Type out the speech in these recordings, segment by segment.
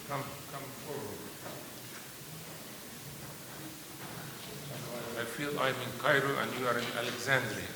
Come forward. I feel I'm in Cairo and you are in Alexandria.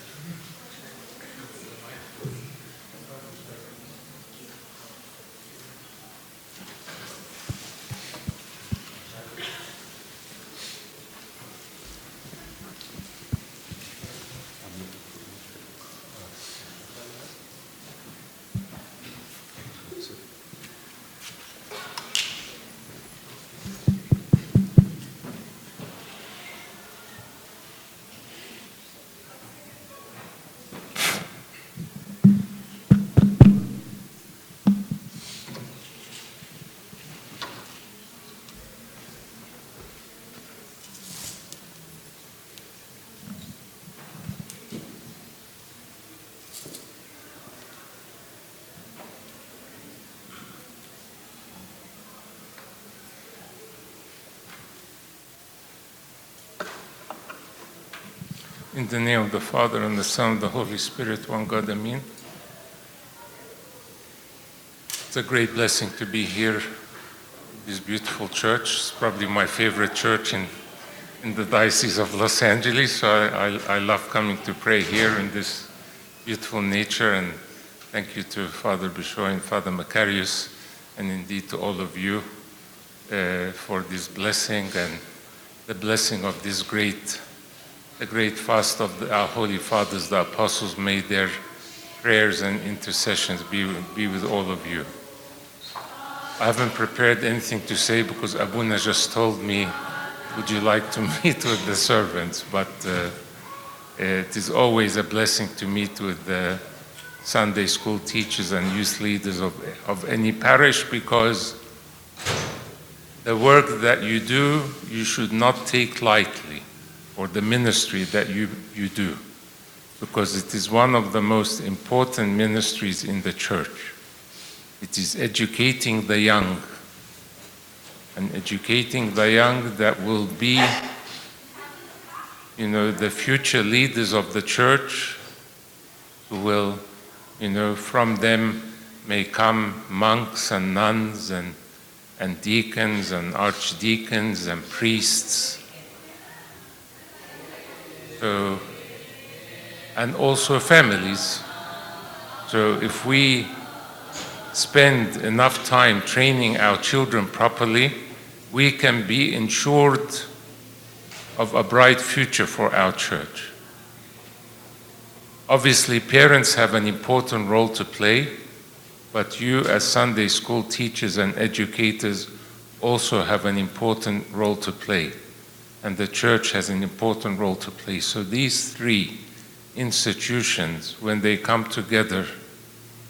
In the name of the Father, and the Son, and the Holy Spirit, one God, Amen. It's a great blessing to be here in this beautiful church. It's probably my favorite church in the Diocese of Los Angeles, so I love coming to pray here in this beautiful nature, and thank you to Father Bishoy and Father Macarius, and indeed to all of you for this blessing and the blessing of this the great fast of our Holy Fathers, the Apostles. May their prayers and intercessions be with all of you. I haven't prepared anything to say because Abuna just told me, would you like to meet with the servants? But it is always a blessing to meet with the Sunday school teachers and youth leaders of any parish, because the work that you do, you should not take lightly, or the ministry that you do, because it is one of the most important ministries in the church. It is educating the young, and educating the young that will be, the future leaders of the church, who will, from them may come monks and nuns and deacons and archdeacons and priests. So, and also families. So if we spend enough time training our children properly, we can be ensured of a bright future for our church. Obviously, parents have an important role to play, but you as Sunday school teachers and educators also have an important role to play, and the church has an important role to play. So these three institutions, when they come together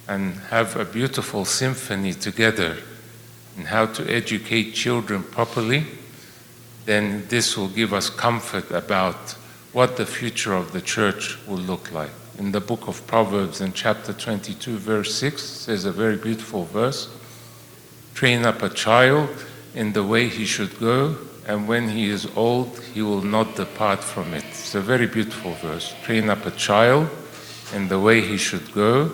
and have a beautiful symphony together in how to educate children properly, then this will give us comfort about what the future of the church will look like. In the book of Proverbs, in chapter 22, verse 6, says a very beautiful verse: train up a child in the way he should go, and when he is old, he will not depart from it. It's a very beautiful verse. Train up a child in the way he should go,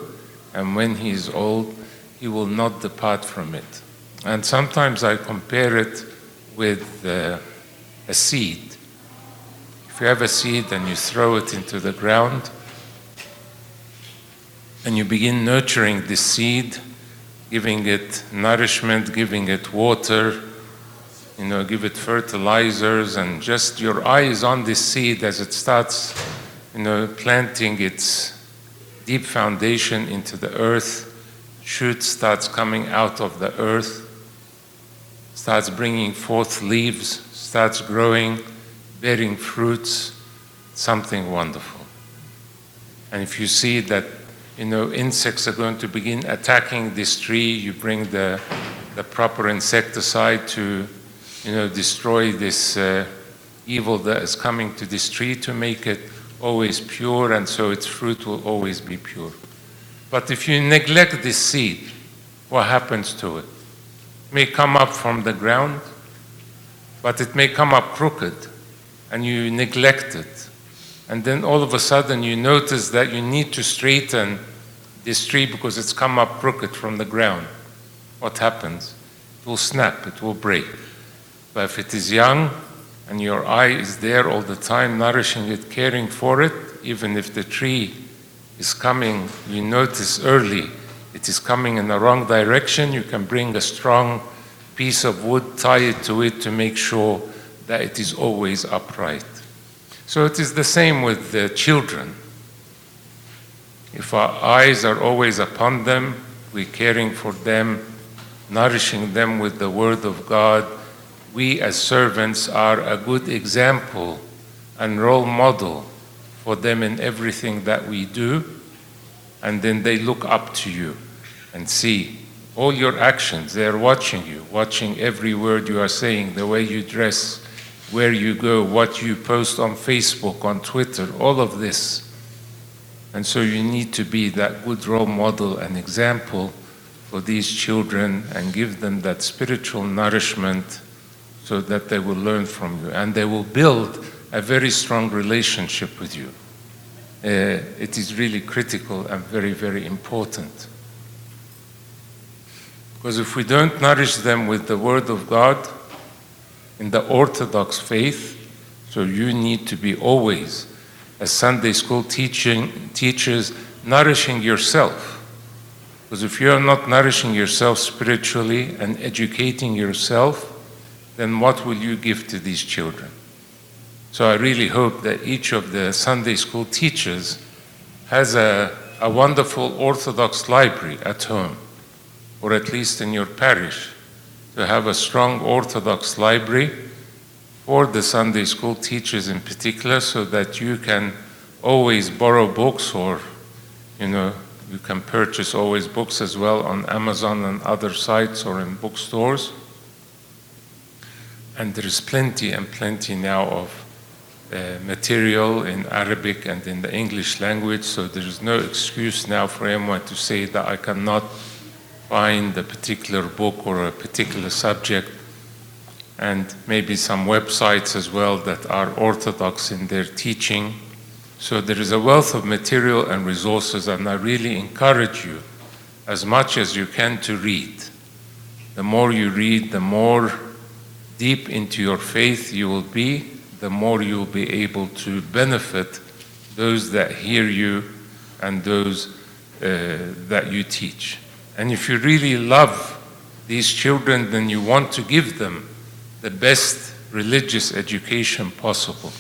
and when he is old, he will not depart from it. And sometimes I compare it with a seed. If you have a seed and you throw it into the ground, and you begin nurturing this seed, giving it nourishment, giving it water, give it fertilizers, and just your eye is on this seed as it starts, planting its deep foundation into the earth. Shoot starts coming out of the earth, starts bringing forth leaves, starts growing, bearing fruits, something wonderful. And if you see that insects are going to begin attacking this tree, you bring the proper insecticide to, destroy this evil that is coming to this tree, to make it always pure, and so its fruit will always be pure. But if you neglect this seed, what happens to it? It may come up from the ground, but it may come up crooked, and you neglect it. And then all of a sudden you notice that you need to straighten this tree because it's come up crooked from the ground. What happens? It will snap, it will break. But if it is young and your eye is there all the time, nourishing it, caring for it, even if the tree is coming, you notice early it is coming in the wrong direction, you can bring a strong piece of wood, tie it to make sure that it is always upright. So it is the same with the children. If our eyes are always upon them, we're caring for them, nourishing them with the Word of God, we as servants are a good example and role model for them in everything that we do, and then they look up to you and see all your actions. They are watching you, watching every word you are saying, the way you dress, where you go, what you post on Facebook, on Twitter, all of this. And so you need to be that good role model and example for these children and give them that spiritual nourishment so that they will learn from you and they will build a very strong relationship with you. It is really critical and very, very important. Because if we don't nourish them with the Word of God in the Orthodox faith, so you need to be always, as Sunday school teachers, nourishing yourself. Because if you are not nourishing yourself spiritually and educating yourself, then what will you give to these children? So I really hope that each of the Sunday school teachers has a wonderful Orthodox library at home, or at least in your parish, to have a strong Orthodox library for the Sunday school teachers in particular, so that you can always borrow books, or you can purchase always books as well on Amazon and other sites or in bookstores. And there is plenty and plenty now of material in Arabic and in the English language, so there is no excuse now for anyone to say that I cannot find a particular book or a particular subject, and maybe some websites as well that are orthodox in their teaching. So there is a wealth of material and resources, and I really encourage you as much as you can to read. The more you read, the more deep into your faith you will be, the more you will be able to benefit those that hear you and those that you teach. And if you really love these children, then you want to give them the best religious education possible.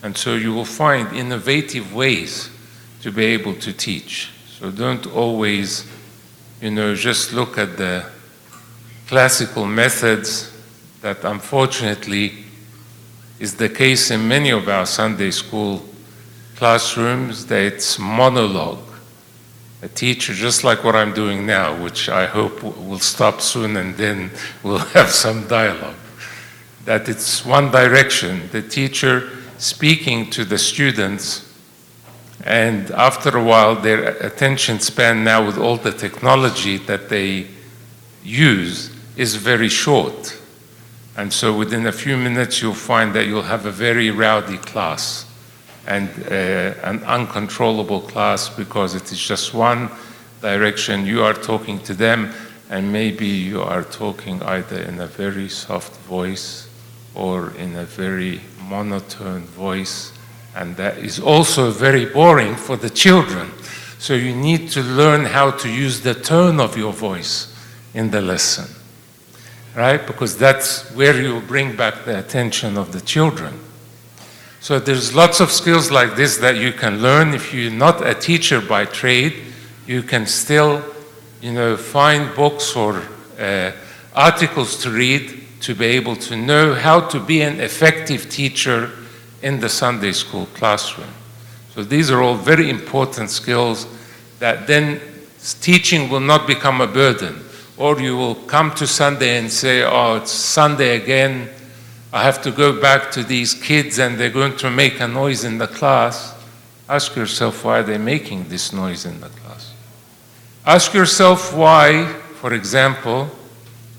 And so you will find innovative ways to be able to teach. So don't always, just look at the classical methods that unfortunately is the case in many of our Sunday school classrooms, that it's monologue. A teacher, just like what I'm doing now, which I hope will stop soon and then we'll have some dialogue, that it's one direction, the teacher speaking to the students, and after a while their attention span now with all the technology that they use is very short. And so within a few minutes you'll find that you'll have a very rowdy class and an uncontrollable class, because it is just one direction. You are talking to them, and maybe you are talking either in a very soft voice or in a very monotone voice, and that is also very boring for the children. So you need to learn how to use the tone of your voice in the lesson, right? Because that's where you bring back the attention of the children. So there's lots of skills like this that you can learn. If you're not a teacher by trade, you can still, find books or articles to read to be able to know how to be an effective teacher in the Sunday school classroom. So these are all very important skills that then teaching will not become a burden. Or you will come to Sunday and say, oh, it's Sunday again, I have to go back to these kids and they're going to make a noise in the class. Ask yourself, why are they making this noise in the class? Ask yourself why, for example,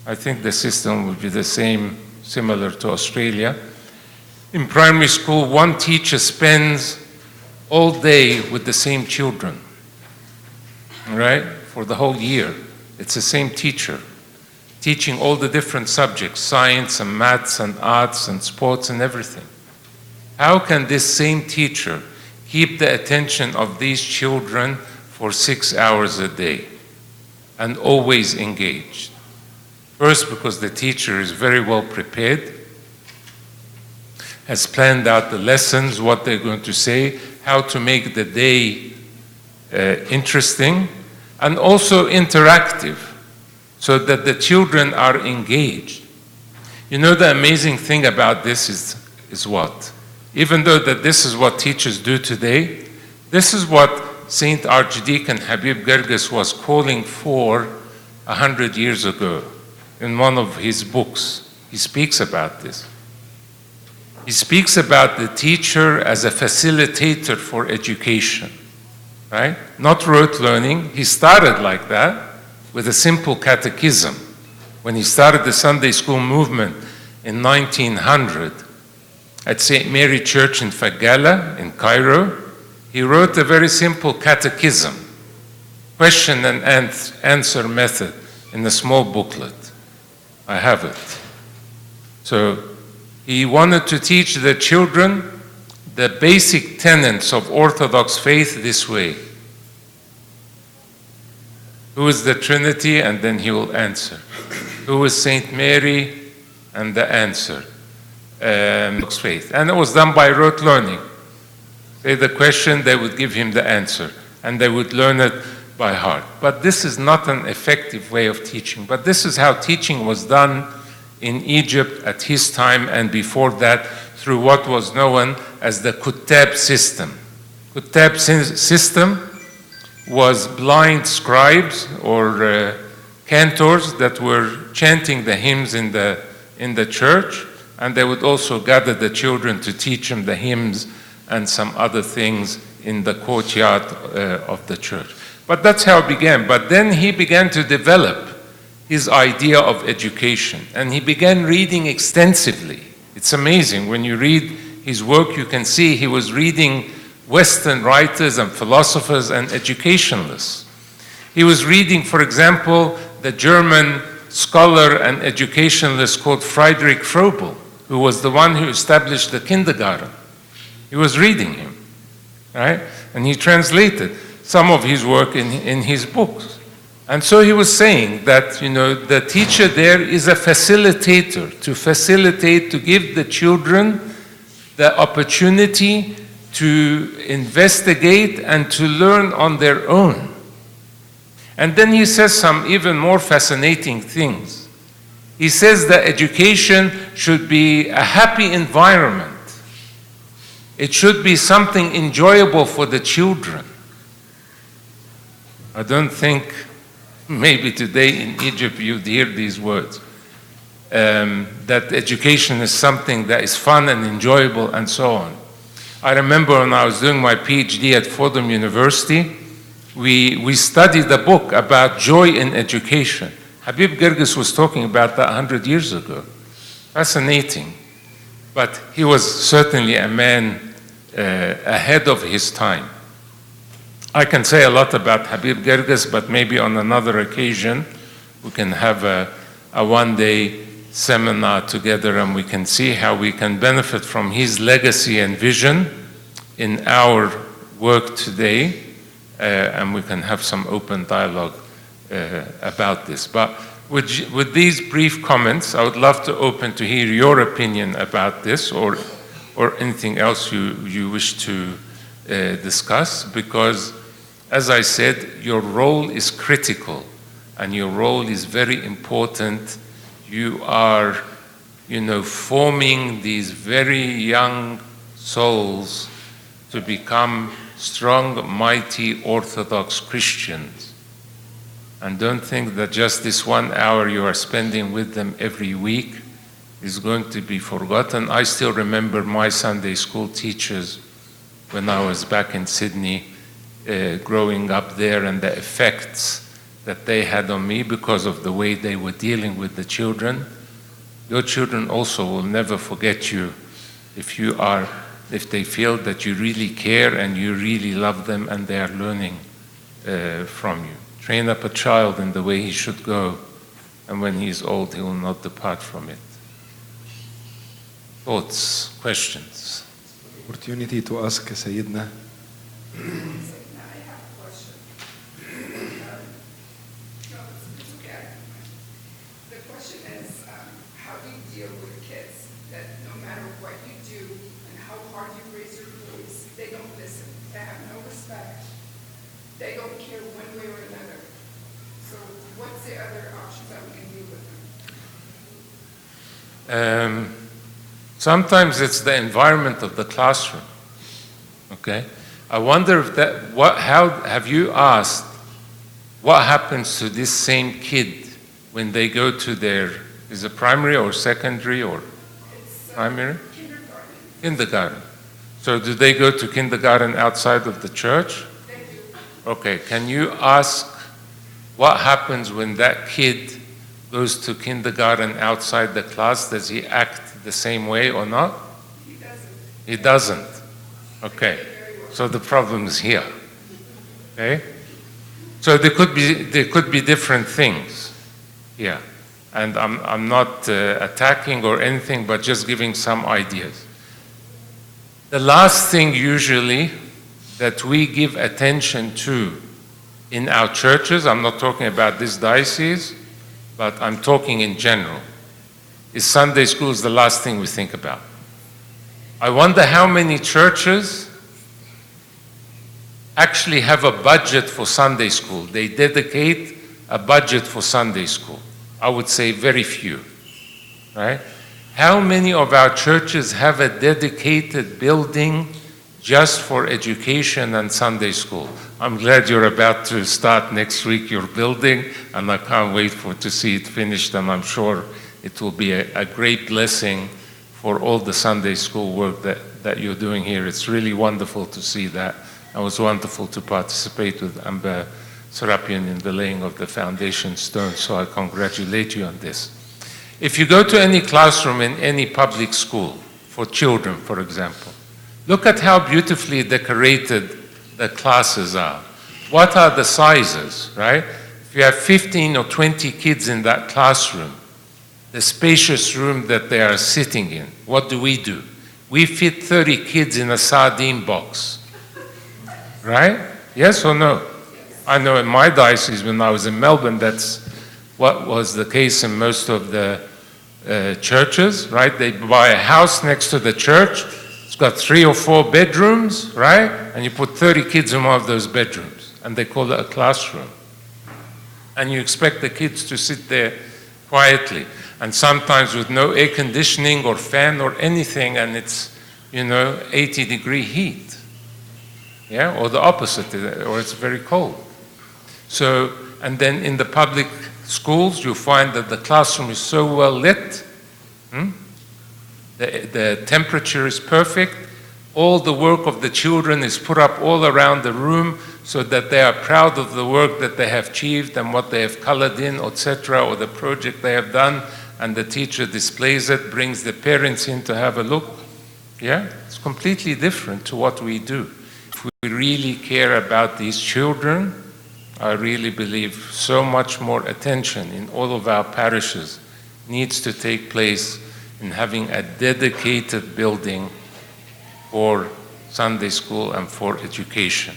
I think the system would be the same, similar to Australia. In primary school, one teacher spends all day with the same children, right? For the whole year. It's the same teacher, teaching all the different subjects, science and maths and arts and sports and everything. How can this same teacher keep the attention of these children for 6 hours a day and always engaged? First, because the teacher is very well prepared, has planned out the lessons, what they're going to say, how to make the day interesting, and also interactive, so that the children are engaged. The amazing thing about this is what? Even though that this is what teachers do today, this is what Saint Archdeacon Habib Gerges was calling for 100 years ago. In one of his books, he speaks about this. He speaks about the teacher as a facilitator for education, right? Not rote learning. He started like that with a simple catechism. When he started the Sunday school movement in 1900 at St. Mary Church in Fagala in Cairo, he wrote a very simple catechism, question and answer method, in a small booklet. I have it. So he wanted to teach the children the basic tenets of Orthodox faith this way. Who is the Trinity? And then he will answer. Who is Saint Mary? And the answer. Faith. And it was done by rote learning. Say the question, they would give him the answer. And they would learn it by heart. But this is not an effective way of teaching. But this is how teaching was done in Egypt at his time, and before that through what was known as the Kutab system. Kutab system was blind scribes or cantors that were chanting the hymns in the church, And they would also gather the children to teach them the hymns and some other things in the courtyard of the church. But that's how it began. But then he began to develop his idea of education, and he began reading extensively. It's amazing. When you read his work, you can see he was reading Western writers and philosophers and educationalists. He was reading, for example, the German scholar and educationalist called Friedrich Froebel, who was the one who established the kindergarten. He was reading him, right? And he translated some of his work in his books. And so he was saying that, the teacher there is a facilitator, to facilitate, to give the children the opportunity to investigate and to learn on their own. And then he says some even more fascinating things. He says that education should be a happy environment. It should be something enjoyable for the children. I don't think maybe today in Egypt you'd hear these words, that education is something that is fun and enjoyable and so on. I remember when I was doing my PhD at Fordham University, we studied a book about joy in education. Habib Girgis was talking about that 100 years ago. Fascinating. But he was certainly a man ahead of his time. I can say a lot about Habib Girgis, but maybe on another occasion we can have a one-day seminar together and we can see how we can benefit from his legacy and vision in our work today, and we can have some open dialogue about this. But with these brief comments, I would love to open to hear your opinion about this or anything else you wish to discuss, because as I said, your role is critical and your role is very important. You are, forming these very young souls to become strong, mighty, Orthodox Christians. And don't think that just this 1 hour you are spending with them every week is going to be forgotten. I still remember my Sunday school teachers when I was back in Sydney, growing up there, and the effects that they had on me because of the way they were dealing with the children. Your children also will never forget you if they feel that you really care and you really love them and they are learning from you. Train up a child in the way he should go, and when he is old, he will not depart from it. Thoughts, questions? Opportunity to ask Sayyidina. They don't care one way or another. So what's the other options that we can do with them? Sometimes it's the environment of the classroom. Okay? I wonder if how have you asked what happens to this same kid when they go to is it primary or secondary or primary? Kindergarten. So do they go to kindergarten outside of the church? Okay, can you ask what happens when that kid goes to kindergarten outside the class? Does he act the same way or not? He doesn't. He doesn't. Okay, so the problem is here. Okay? So there could be different things here. And I'm not attacking or anything, but just giving some ideas. The last thing usually that we give attention to in our churches, I'm not talking about this diocese, but I'm talking in general, is Sunday school is the last thing we think about. I wonder how many churches actually have a budget for Sunday school. They dedicate a budget for Sunday school. I would say very few, right? How many of our churches have a dedicated building just for education and Sunday school? I'm glad you're about to start next week your building, and I can't wait to see it finished, and I'm sure it will be a great blessing for all the Sunday school work that you're doing here. It's really wonderful to see that. It was wonderful to participate with Amber Serapian in the laying of the foundation stone, so I congratulate you on this. If you go to any classroom in any public school, for children, for example, look at how beautifully decorated the classes are. What are the sizes, right? If you have 15 or 20 kids in that classroom, the spacious room that they are sitting in, what do? We fit 30 kids in a sardine box, right? Yes or no? I know in my diocese when I was in Melbourne, that's what was the case in most of the churches, right? They buy a house next to the church. It's got 3 or 4 bedrooms, right? And you put 30 kids in one of those bedrooms, and they call it a classroom. And you expect the kids to sit there quietly, and sometimes with no air conditioning or fan or anything, and it's, 80-degree heat. Yeah, or the opposite, or it's very cold. So, and then in the public schools, you find that the classroom is so well lit. The temperature is perfect. All the work of the children is put up all around the room so that they are proud of the work that they have achieved and what they have colored in, etc., or the project they have done, and the teacher displays it, brings the parents in to have a look. Yeah, it's completely different to what we do. If we really care about these children, I really believe so much more attention in all of our parishes needs to take place in having a dedicated building for Sunday school and for education.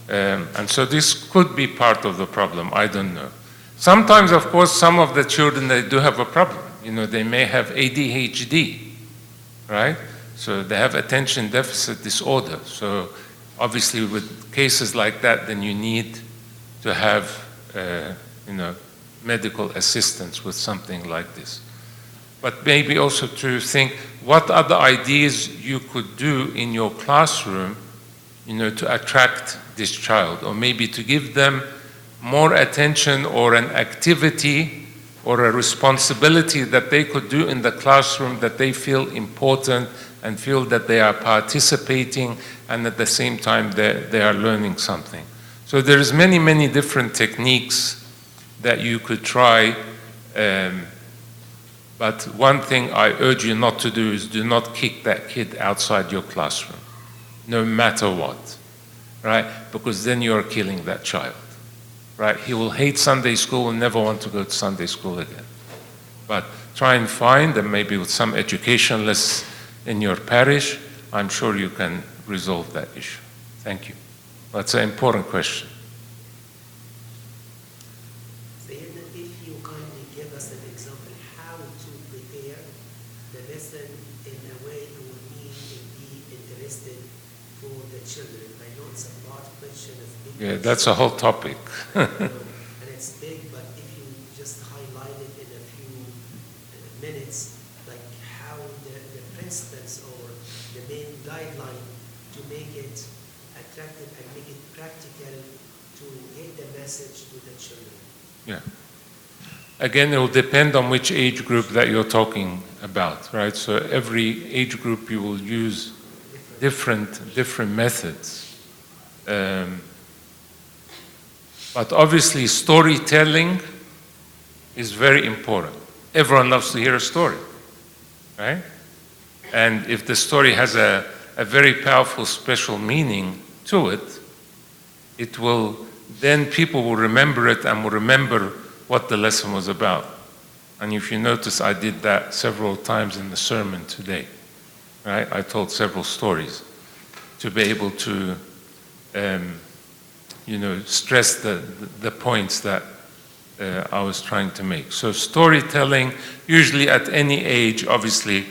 And so this could be part of the problem, I don't know. Sometimes, of course, some of the children, they do have a problem. They may have ADHD, right? So they have attention deficit disorder. So obviously with cases like that, then you need to have, medical assistance with something like this. But maybe also to think what other ideas you could do in your classroom, to attract this child, or maybe to give them more attention or an activity or a responsibility that they could do in the classroom that they feel important and feel that they are participating and at the same time they are learning something. So there's many, many different techniques that you could try. But one thing I urge you not to do is do not kick that kid outside your classroom, no matter what, right? Because then you're killing that child, right? He will hate Sunday school and never want to go to Sunday school again. But try and find, and maybe with some educationalists in your parish, I'm sure you can resolve that issue. Thank you. That's an important question. If you kindly give us an example how to prepare the lesson in a way it will mean and be interested for the children. I know it's a broad question, it's big. Yeah, that's a whole topic. And it's big, but if you just highlight it in a few minutes, like how the principles or the main guideline to make it attractive and make it practical to get the message to the children. Yeah. Again, it will depend on which age group that you're talking about, right? So every age group you will use different methods. But obviously storytelling is very important. Everyone loves to hear a story, right? And if the story has a very powerful special meaning to it, it will, then people will remember it and will remember what the lesson was about. And if you notice, I did that several times in the sermon today, right? I told several stories to be able to, stress the points that I was trying to make. So storytelling, usually at any age, obviously,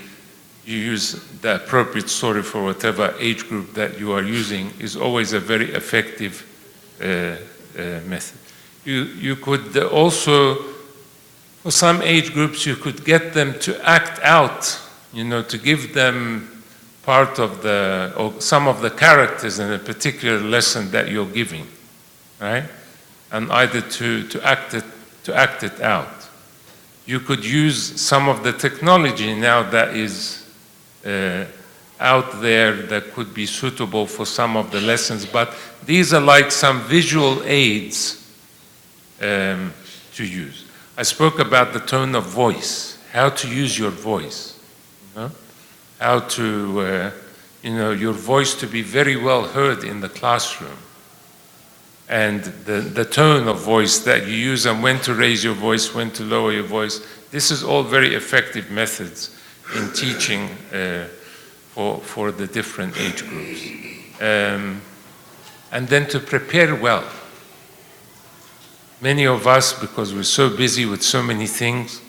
you use the appropriate story for whatever age group that you are using is always a very effective method. You could also, for some age groups, you could get them to act out, to give them part of or some of the characters in a particular lesson that you're giving, right? And either to act it out. You could use some of the technology now that is out there that could be suitable for some of the lessons, but these are like some visual aids to use. I spoke about the tone of voice, how to use your voice, how to, your voice to be very well heard in the classroom, and the tone of voice that you use, and when to raise your voice, when to lower your voice. This is all very effective methods in teaching for the different age groups. And then to prepare well. Many of us, because we're so busy with so many things,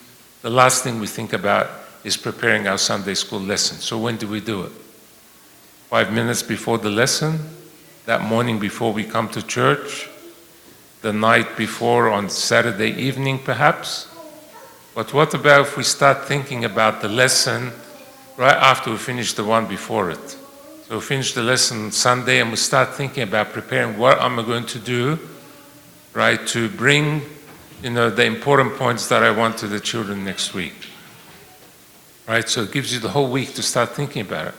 the last thing we think about is preparing our Sunday school lesson. So when do we do it? 5 minutes before the lesson? That morning before we come to church? The night before on Saturday evening, perhaps? But what about if we start thinking about the lesson right after we finish the one before it? So we finish the lesson Sunday and we start thinking about preparing what am I going to do, right, to bring, the important points that I want to the children next week. Right, so it gives you the whole week to start thinking about it.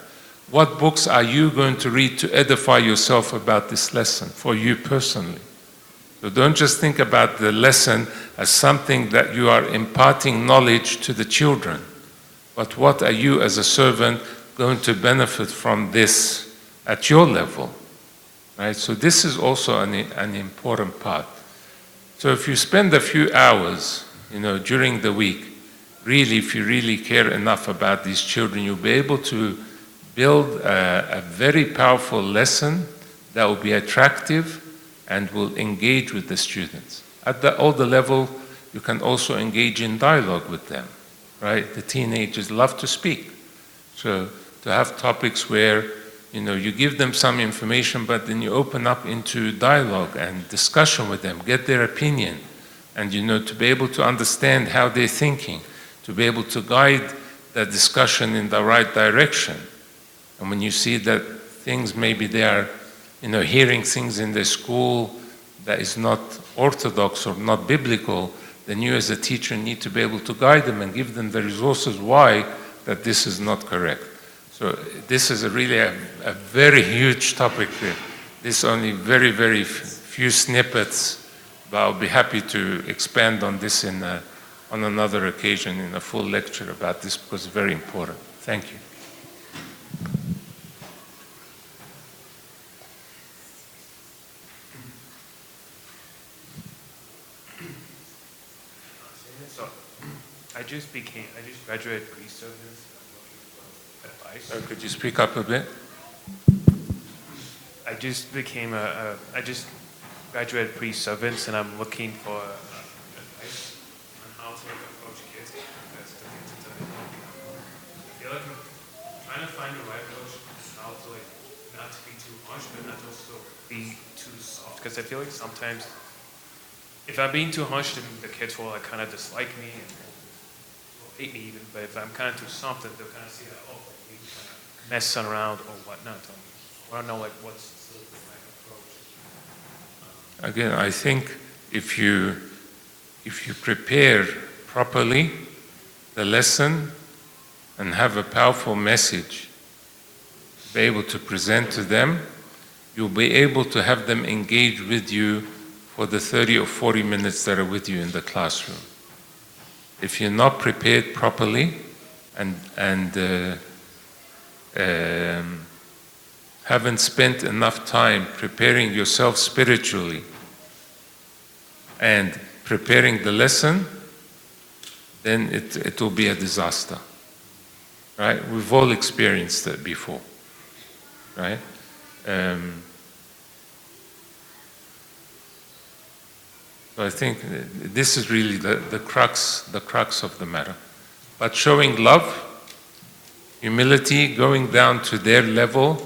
What books are you going to read to edify yourself about this lesson for you personally? So don't just think about the lesson as something that you are imparting knowledge to the children, but what are you as a servant going to benefit from this at your level? Right? So this is also an important part. So if you spend a few hours, during the week, really, if you really care enough about these children, you'll be able to build a very powerful lesson that will be attractive and will engage with the students. At the older level, you can also engage in dialogue with them, right? The teenagers love to speak. So to have topics where, you give them some information, but then you open up into dialogue and discussion with them, get their opinion, and, to be able to understand how they're thinking, to be able to guide the discussion in the right direction. And when you see that things, maybe they are, hearing things in the school that is not orthodox or not biblical, then you as a teacher need to be able to guide them and give them the resources why that this is not correct. So this is really a very huge topic. This only very, very few snippets, but I'll be happy to expand on this on another occasion in a full lecture about this because it's very important. Thank you. So, I just graduated pre-service. Advice. Could you speak up a bit? I just graduated pre-servants, and I'm looking for advice on how to approach kids. Because the kids are I feel like I'm trying to find the right approach, how to not to be too harsh, but not also be too soft. Because I feel like sometimes if I'm being too harsh, then the kids will kind of dislike me and will hate me even. But if I'm kind of too soft, then they'll kind of see that, you kind of messing around or whatnot. I don't know what's the right approach. Again, I think if you prepare properly the lesson and have a powerful message to be able to present to them, you'll be able to have them engage with you for the 30 or 40 minutes that are with you in the classroom. If you're not prepared properly and haven't spent enough time preparing yourself spiritually and preparing the lesson, then it will be a disaster. Right? We've all experienced that before. Right? So I think this is really the crux of the matter. But showing love, humility, going down to their level,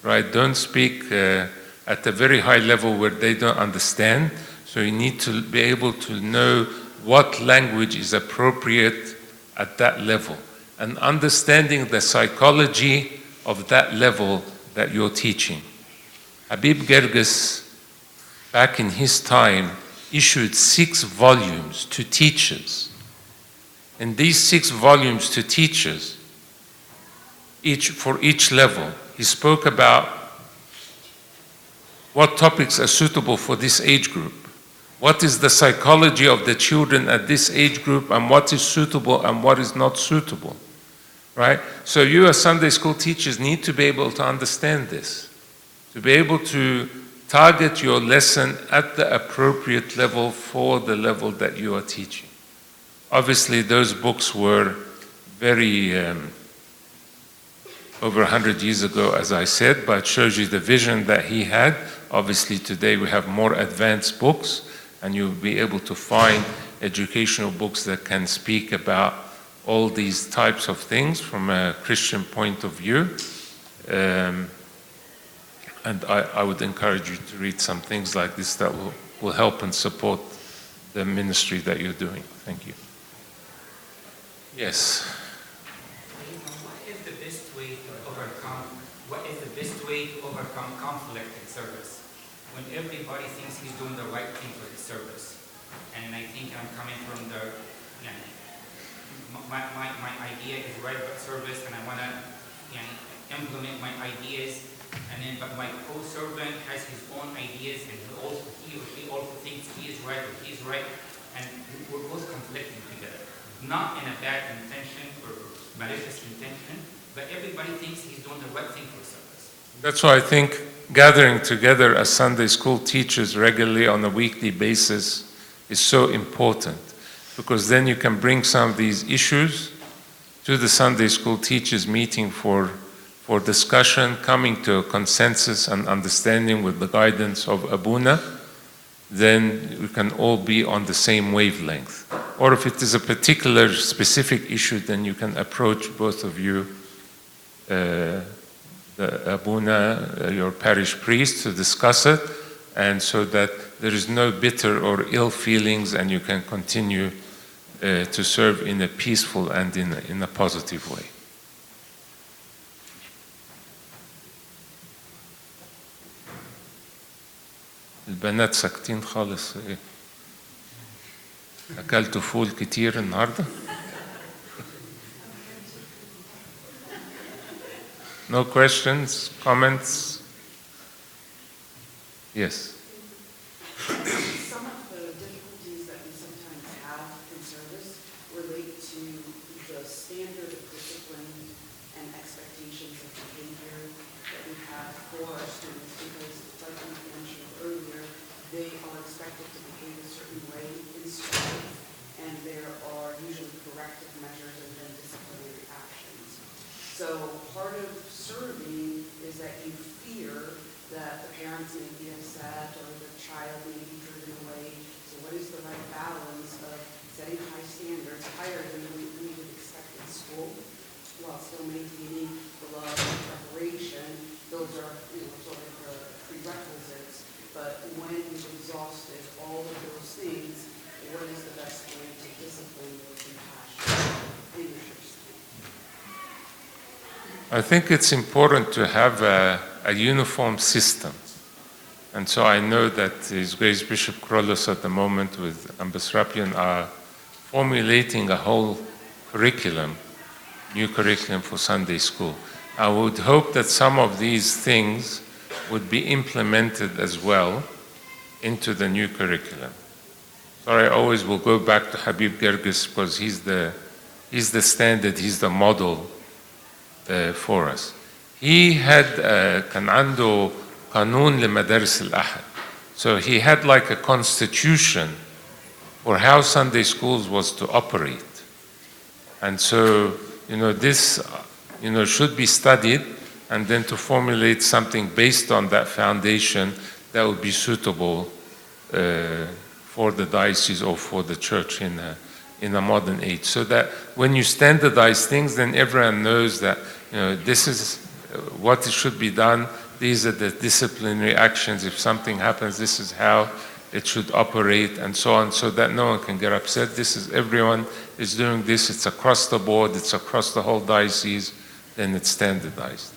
right? Don't speak at a very high level where they don't understand. So you need to be able to know what language is appropriate at that level and understanding the psychology of that level that you're teaching. Habib Gerges, back in his time, issued 6 volumes to teachers. And these 6 volumes to teachers for each level. He spoke about what topics are suitable for this age group. What is the psychology of the children at this age group, and what is suitable and what is not suitable, right? So you as Sunday school teachers need to be able to understand this, to be able to target your lesson at the appropriate level for the level that you are teaching. Obviously, those books were very over 100 years ago, as I said, but it shows you the vision that he had. Obviously, today we have more advanced books, and you'll be able to find educational books that can speak about all these types of things from a Christian point of view. And I would encourage you to read some things like this that will help and support the ministry that you're doing. Thank you. Yes. What is the best way to overcome conflict in service when everybody thinks he's doing the right thing for his service? And I think I'm coming from the, my idea is right about service, and I want to implement my ideas, and then but my co-servant has his own ideas, and he or she also thinks he is right or he's right, and we're both conflicting together. Not in a bad intention or malicious intention, but everybody thinks he's doing the right thing for service. That's why I think gathering together as Sunday school teachers regularly on a weekly basis is so important, because then you can bring some of these issues to the Sunday school teachers meeting for discussion, coming to a consensus and understanding with the guidance of Abuna. Then we can all be on the same wavelength. Or if it is a particular specific issue, then you can approach both of you, the Abuna, your parish priest, to discuss it, and so that there is no bitter or ill feelings, and you can continue to serve in a peaceful and in a positive way. البنات ساكتين خالص. ايه اكلتوا فول كتير النهارده؟ No questions, comments? Yes. Some of the difficulties that we sometimes have in service relate to the standard of discipline and expectations of behavior that we have for our students, because like we mentioned earlier, they are expected to behave a certain way in school, and there are usually corrective measures and then disciplinary actions. So part of serving is that you fear that the parents may be upset or the child may be driven away. So what is the right balance of setting high standards, higher than we would expect in school, while still maintaining the love and preparation? Those are, sort of the prerequisites. But when you've exhausted all of those things, what is the best way to discipline with compassion in your church? I think it's important to have a uniform system. And so I know that His Grace Bishop Krolos at the moment with Ambasrapian are formulating a whole curriculum, new curriculum for Sunday school. I would hope that some of these things would be implemented as well into the new curriculum. Sorry, I always will go back to Habib Gerges because he's the standard, he's the model for us. He had كان عنده قانون لمدارس الأحد. So he had like a constitution for how Sunday schools was to operate. And so, this, should be studied, and then to formulate something based on that foundation that would be suitable for the diocese or for the church in a modern age. So that when you standardize things, then everyone knows that this is what should be done. These are the disciplinary actions. If something happens, this is how it should operate, and so on, so that no one can get upset. Everyone is doing this. It's across the board. It's across the whole diocese. Then it's standardized.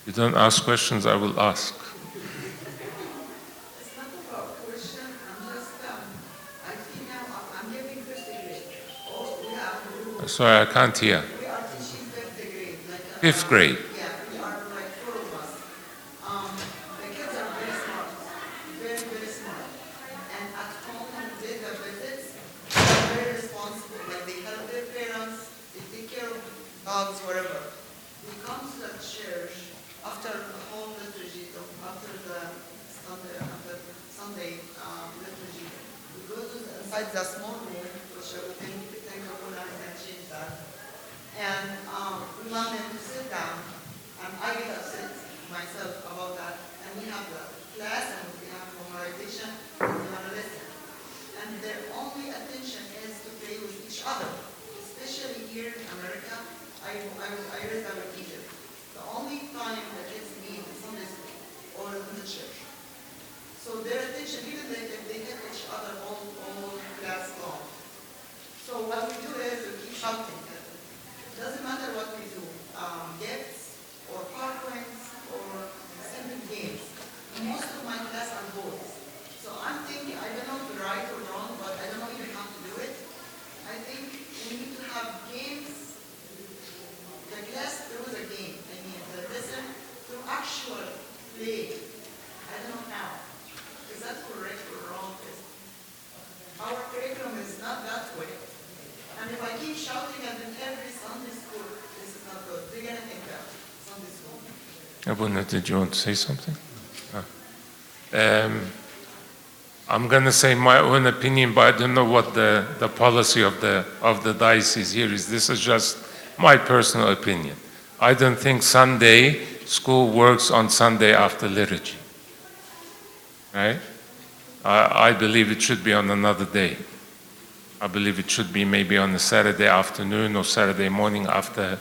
If you don't ask questions, I will ask. Sorry, I can't hear. We are teaching fifth grade. Like, Fifth grade. Yeah, we are like four of us. The kids are very smart, very, very smart. And at home, when we did the visits, they're very responsible. Like they help their parents, they take care of dogs, whatever. We come to the church after the whole liturgy, after the Sunday liturgy. We go to inside the small room, which I would think I can change that. And we want them to sit down, and I get upset myself about that. And we have the class, and we have memorization, and we want to listen. And their only attention is to play with each other, especially here in America. I raised out in Egypt. The only time the kids meet is Sunday school or in the church. So their attention, even if they hit each other all class long. So what we do is we keep shouting at them. It doesn't matter what we do, gifts or PowerPoints or simple games. Most of my class are boys. So I'm thinking, I don't know if it's right or wrong, but I don't know even how to do it. I think we need to have games. The class through the game. I mean, the lesson through actual play. I don't know how. Is that correct or wrong? Our curriculum is not that way. And if I keep shouting at them every Sunday school, this is not good. They're going to think that Sunday school. Abuna, did you want to say something? I'm going to say my own opinion, but I don't know what the policy of the diocese here is. This is just my personal opinion. I don't think Sunday school works on Sunday after liturgy. Right? I believe it should be on another day. I believe it should be maybe on a Saturday afternoon or Saturday morning after,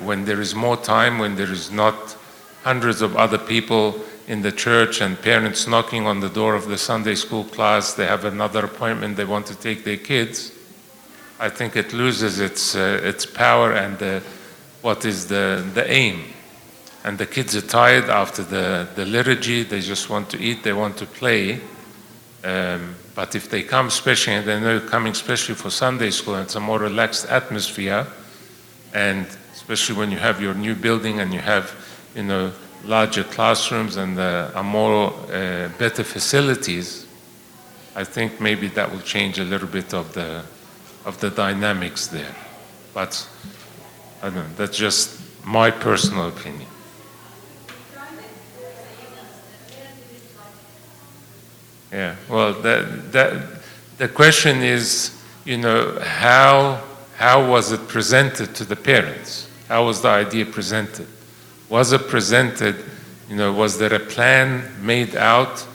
when there is more time, when there is not hundreds of other people in the church and parents knocking on the door of the Sunday school class. They have another appointment, they want to take their kids. I think it loses its power and what is the aim. And the kids are tired after the liturgy, they just want to eat, they want to play. But if they come especially, and they know coming especially for Sunday school, and it's a more relaxed atmosphere, and especially when you have your new building and you have, larger classrooms and more better facilities, I think maybe that will change a little bit of the dynamics there. But I don't know, that's just my personal opinion. Yeah, well, the question is, how was it presented to the parents? How was the idea presented? Was it presented, was there a plan made out?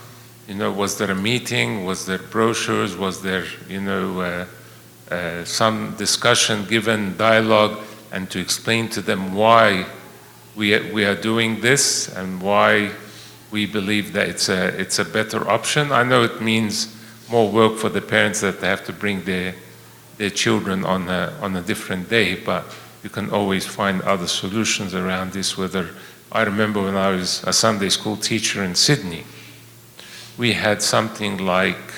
Was there a meeting? Was there brochures? Was there, some discussion given, dialogue, and to explain to them why we are doing this and why we believe that it's a better option. I know it means more work for the parents that they have to bring their children on a different day, but you can always find other solutions around this. I remember when I was a Sunday school teacher in Sydney, we had something like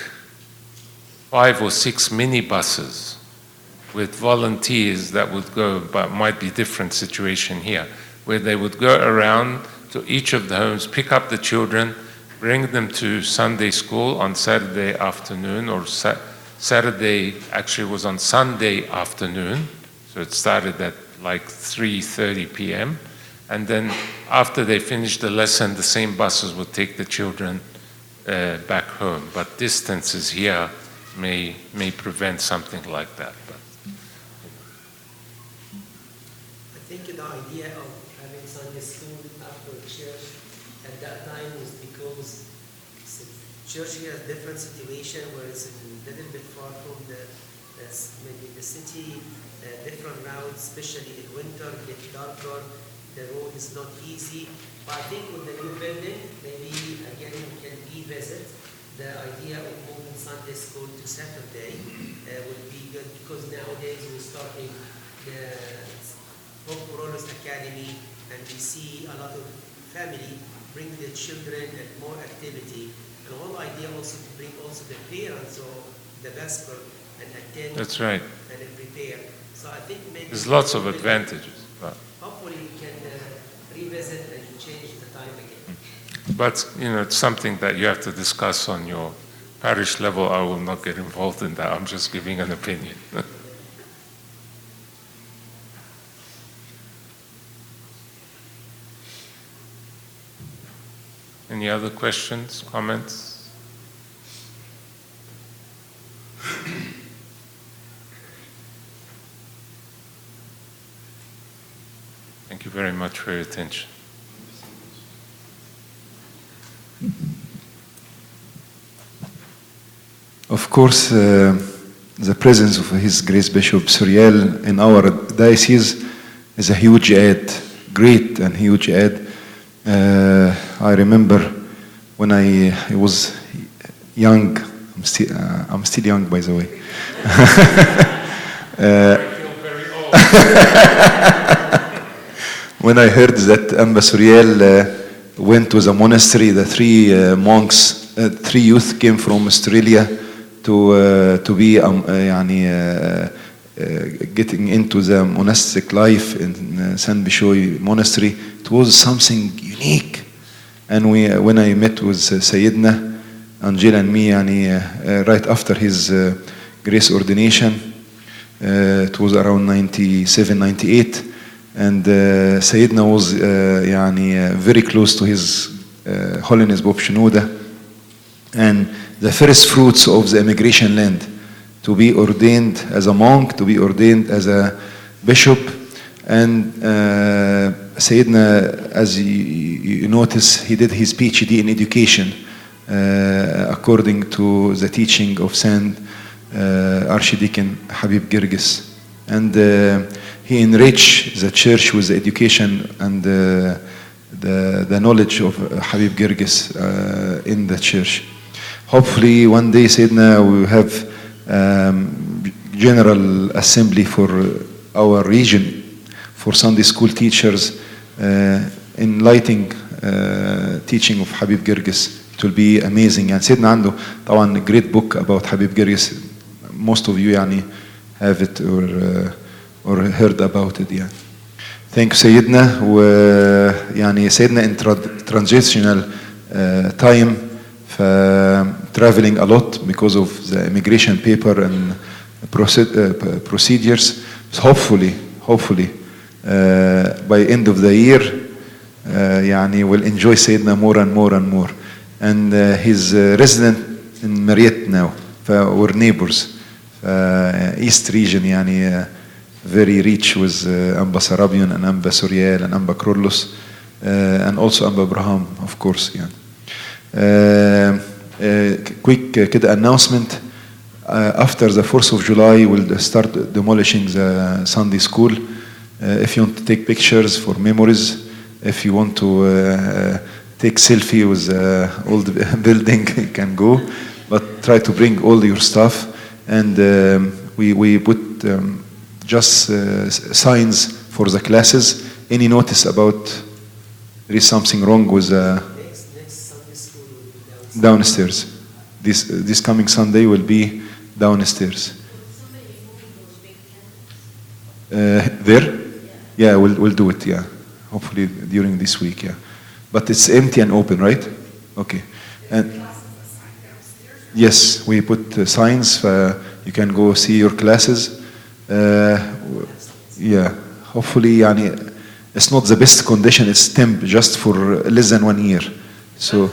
5 or 6 minibuses with volunteers that would go, but might be different situation here, where they would go around to each of the homes, pick up the children, bring them to Sunday school on Saturday afternoon, or Saturday actually was on Sunday afternoon, so it started at like 3:30 p.m. And then after they finished the lesson, the same buses would take the children back home. But distances here may prevent something like that. But I think the idea of having Sunday school after church at that time was because church here has a different situation where it's a little bit far from maybe the city, different routes, especially in winter, get darker, the road is not easy. But I think with the new building, maybe again we can revisit the idea of moving Sunday school to Saturday would be good, because nowadays we're starting the Pope Carolus Academy, and we see a lot of family bring their children and more activity. And the whole idea also to bring also the parents or the Vesper and attend. that's right. And prepare. So I think maybe There's lots of advantages. hopefully we can revisit and change the time again. But, it's something that you have to discuss on your parish level. I will not get involved in that. I'm just giving an opinion. Any other questions, comments? Thank you very much for your attention. Of course, the presence of His Grace Bishop Suriel in our diocese is a huge aid, great and huge aid. I remember when I was young, I'm still young, by the way. I feel very old. When I heard that Amba Suriel went to the monastery, the three monks, three youth came from Australia to be getting into the monastic life in San Bishoy Monastery. It was something unique. And when I met with Sayyidina, Angela and me, right after his grace ordination, it was around 97, 98, and Sayyidina was very close to His Holiness Bob Shenouda, and the first fruits of the immigration land, to be ordained as a monk, to be ordained as a bishop. And Sayyidina, as you notice, he did his PhD in education according to the teaching of Saint Archdeacon Habib Girgis. And he enriched the church with the education and the knowledge of Habib Girgis in the church. Hopefully one day, Sayyidina, we will have General Assembly for our region, for Sunday school teachers, enlightening teaching of Habib Girgis. It will be amazing. And Sayyidina عنده طبعا a great book about Habib Girgis. Most of you have it or heard about it. Thank you, Sayyidina. Sayyidina in transitional time, traveling a lot because of the immigration paper and procedures. So hopefully, by end of the year, we'll enjoy Sayyidina more and more and more. And he's resident in Mariette now. We're neighbors. East region, very rich with Amba Sarabian and Amba Suriel and Amba Krollos, and also Amba Abraham, of course. Quick كده announcement. After the 4th of July, we'll start demolishing the Sunday school. If you want to take pictures for memories, if you want to take selfie with the old building, you can go. But try to bring all your stuff. And we put just signs for the classes. Any notice about there is something wrong with Next Sunday school will be downstairs. This coming Sunday will be downstairs. There? Yeah, we'll do it. Yeah, hopefully during this week. Yeah, but it's empty and open, right? Okay. And yes, we put signs. You can go see your classes. Yeah, hopefully, it's not the best condition. It's temp just for less than 1 year. So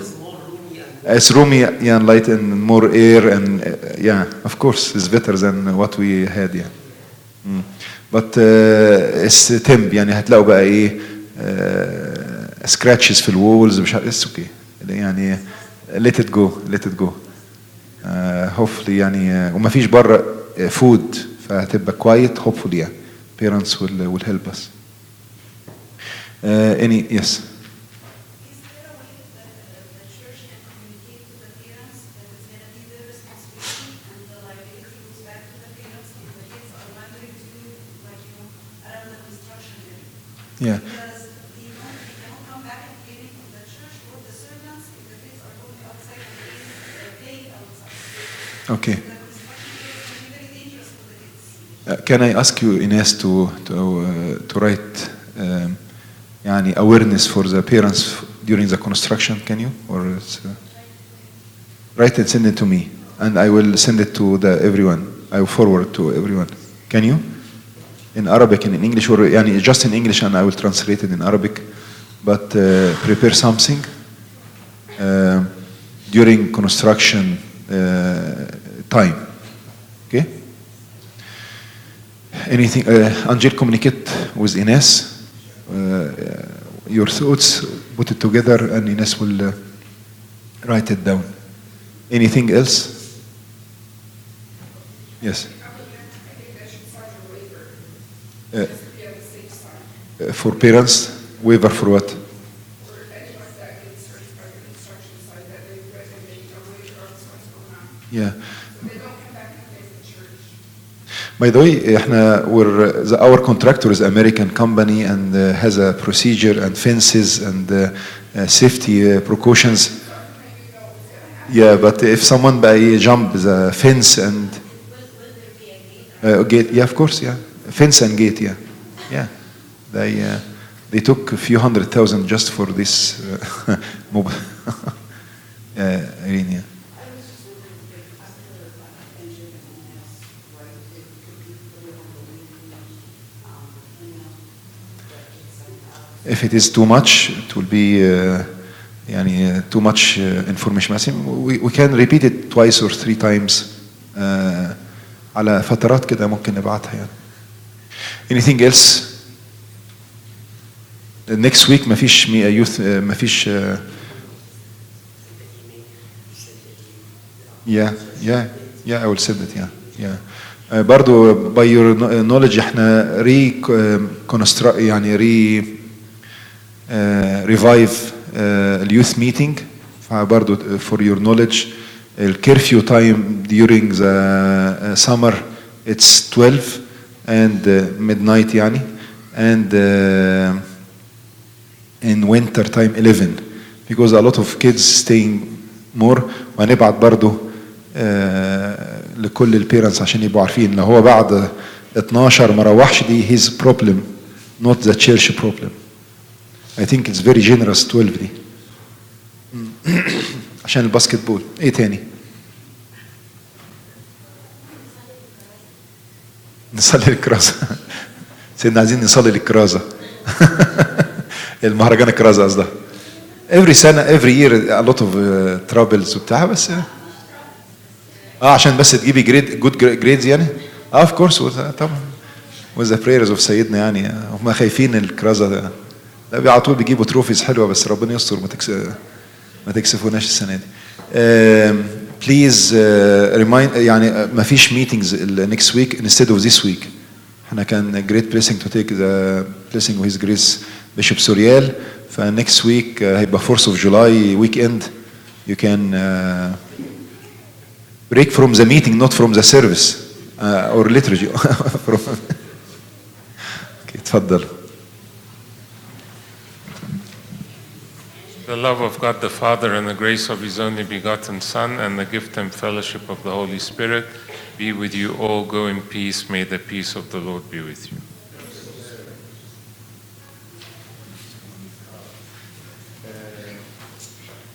it's roomy, and light and more air, and of course, it's better than what we had. Yeah. But it's temp. هتلاقوا بقى ايه scratches في الوولز. It's okay. Let it go. Hopefully وما فيش بره food, فهتبقى quiet. Hopefully parents will help us. Yes. Yeah. Because the money cannot come back and give it to the church or the servants if the kids are going outside and playing outside. Okay. The construction is very dangerous for the kids. Can I ask you, Ines, to write يعني awareness for the parents during the construction? Can you? Or write it, send it to me, and I will send it to everyone. I will forward to everyone. Can you? In Arabic and in English, or يعني just in English, and I will translate it in Arabic. But prepare something during construction time. Okay? Anything? Angel, communicate with Ines. Your thoughts, put it together, and Ines will write it down. Anything else? Yes. I think that should sign a waiver, just to be on the safe side. For parents, waiver for what? Or anyone that gets searched by the construction site, that they read and they know what's going on. Yeah. So they don't come back and face the church. By the way, our contractor is American company and has a procedure and fences and safety precautions. Yeah, but if someone by jump the fence and gate, yeah, of course, yeah, fence and gate, yeah, yeah, they took a few $100,000 just for this mobile. Irene, yeah. If it is too much, it will be يعني too much information. We can repeat it twice or 3 times على فترات كده ممكن نبعتها يعني. Anything else? Next week مفيش youth مفيش yeah I will send it yeah. برضو by your knowledge احنا يعني revive اليوث ميتينج. فبرضو for your knowledge الكيرفيو تايم during the summer it's 12 and midnight يعني, and in winter time 11 because a lot of kids staying more. وهنبعت برضو لكل البيرنتس عشان يبقوا عارفين لو هو بعد 12 ما روحش دي his problem not the church problem. I think it's very generous 12 دي عشان الباسكت بول. ايه تاني؟ نصلي الكرازة. سيدنا عايزين نصلي الكرازة. المهرجان الكرازة قصدها. every سنة every year a lot of troubles وبتاع بس عشان بس تجيبي good grades يعني. of course طبعا with the prayers of سيدنا يعني هم خايفين الكرازة ده. لا على طول بيجيبوا تروفيز حلوه بس ربنا يستر ما تكسفوناش السنه دي. بليز ريمايند يعني ما فيش ميتينجز next week instead of this week. احنا كان great blessing to take the blessing of his grace Bishop سوريال. ف next week هيبقى 4th of July weekend. You can break from the meeting not from the service or liturgy. okay, اتفضل. The love of God the Father and the grace of His only begotten Son and the gift and fellowship of the Holy Spirit be with you all. Go in peace. May the peace of the Lord be with you.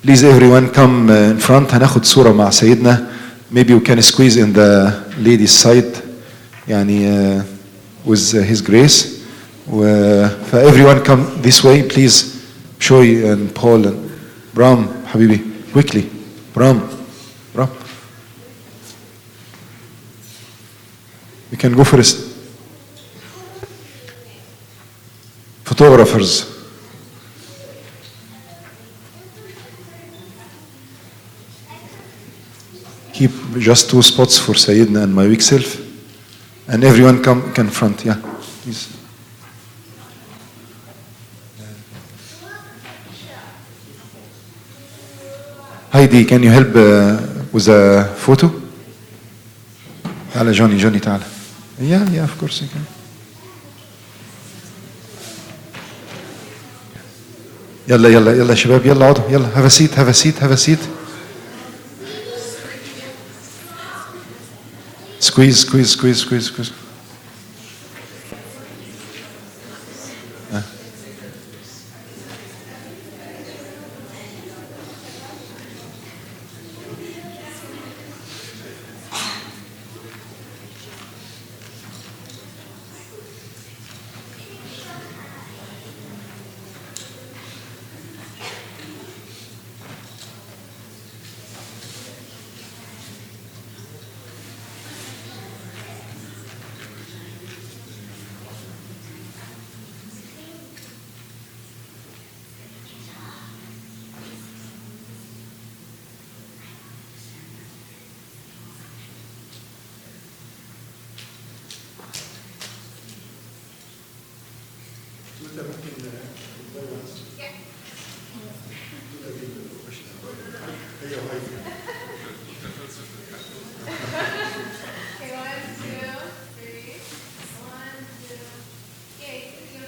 Please everyone come in front. هناخد صورة مع سيدنا. Maybe we can squeeze in the ladies side يعني with his grace. everyone come this way please. Shoy and Paul and Bram حبيبي quickly. Bram. You can go first. Photographers. Keep just 2 spots for Sayyidina and my weak self. And everyone come in front, yeah. Please. Heidi, can you help with a photo? تعال Johnny تعال. Yeah, of course you can. يلا شباب يلا اقعدوا يلا have a seat. Squeeze. Okay, 1, 2, 3. 1, 2. Yay, good to go.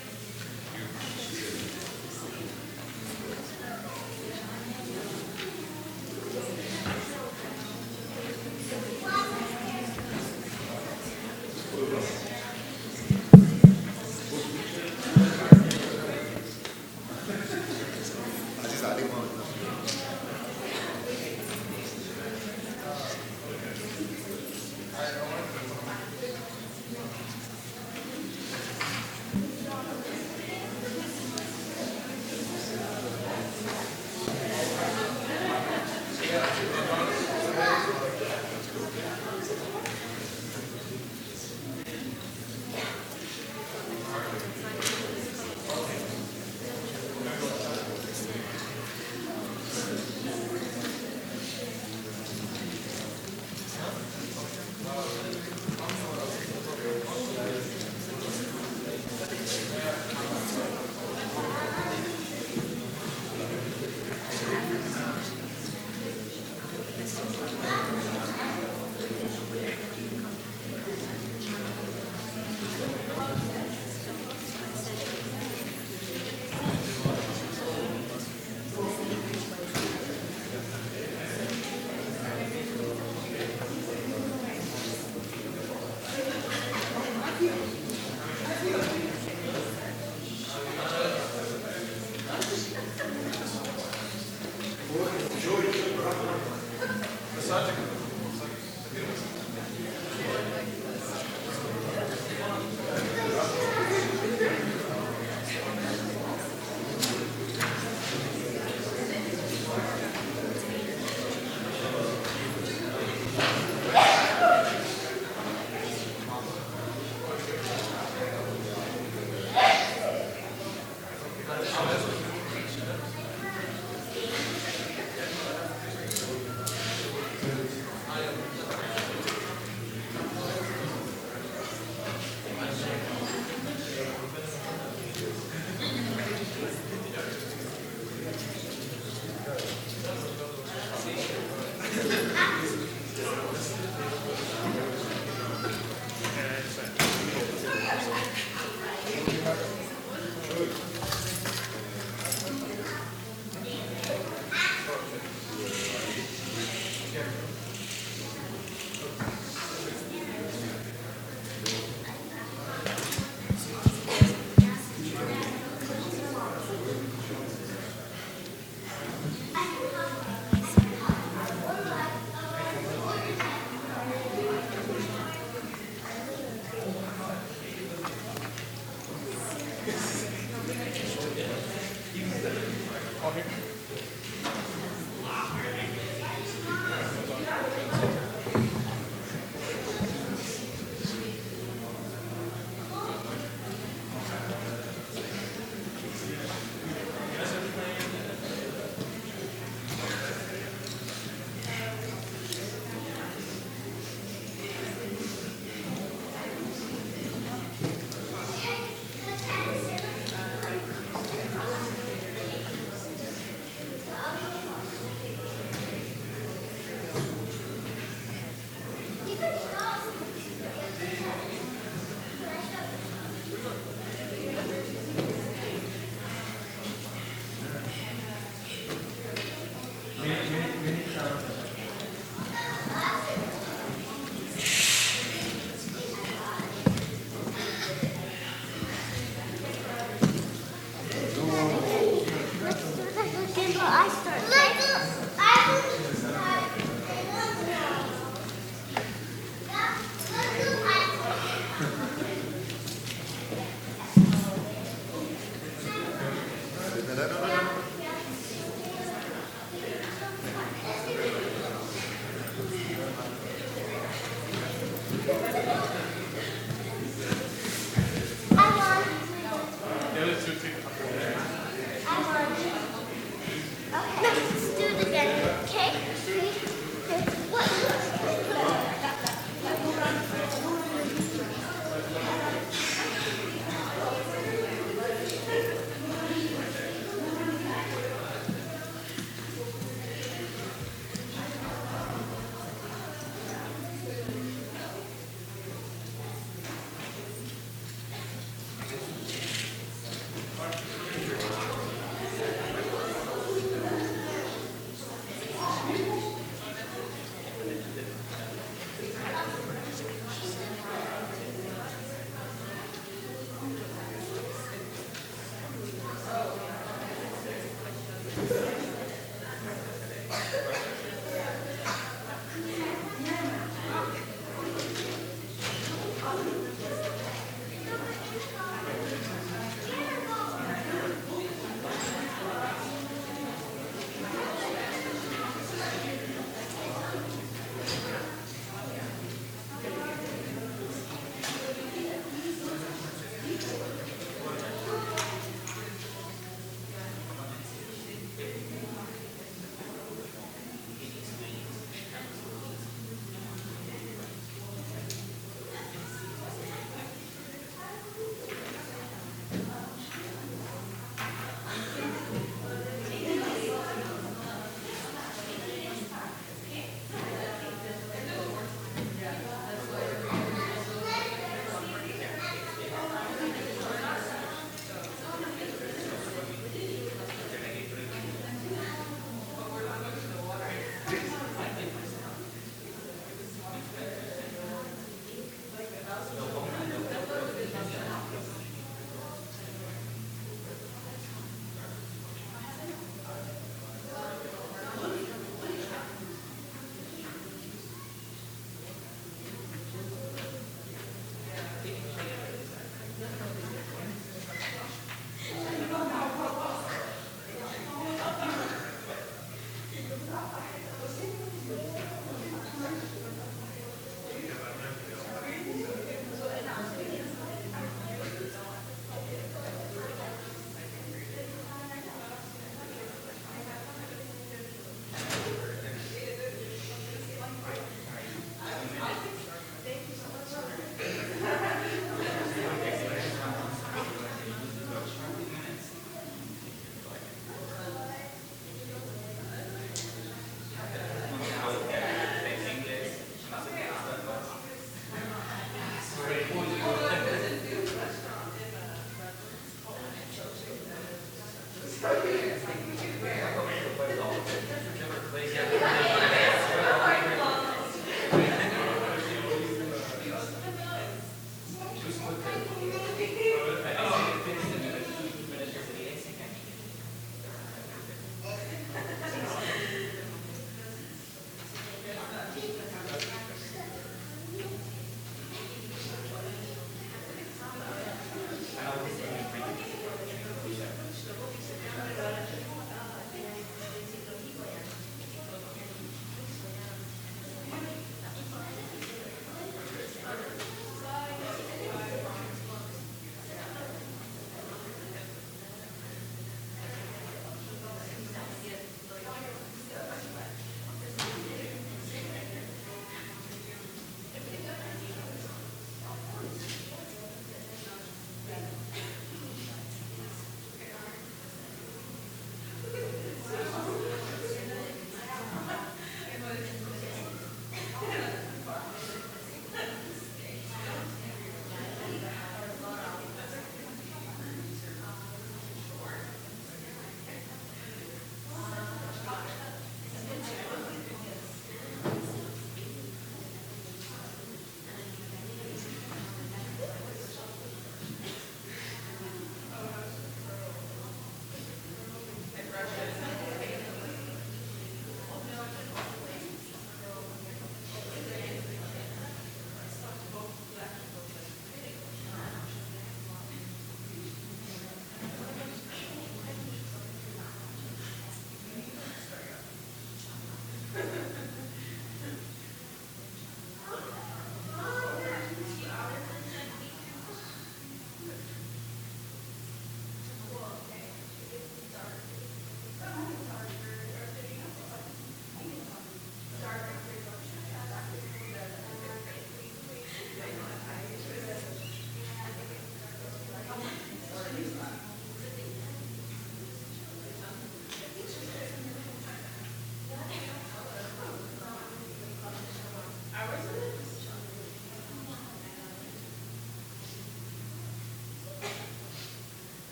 Yeah, but I'm not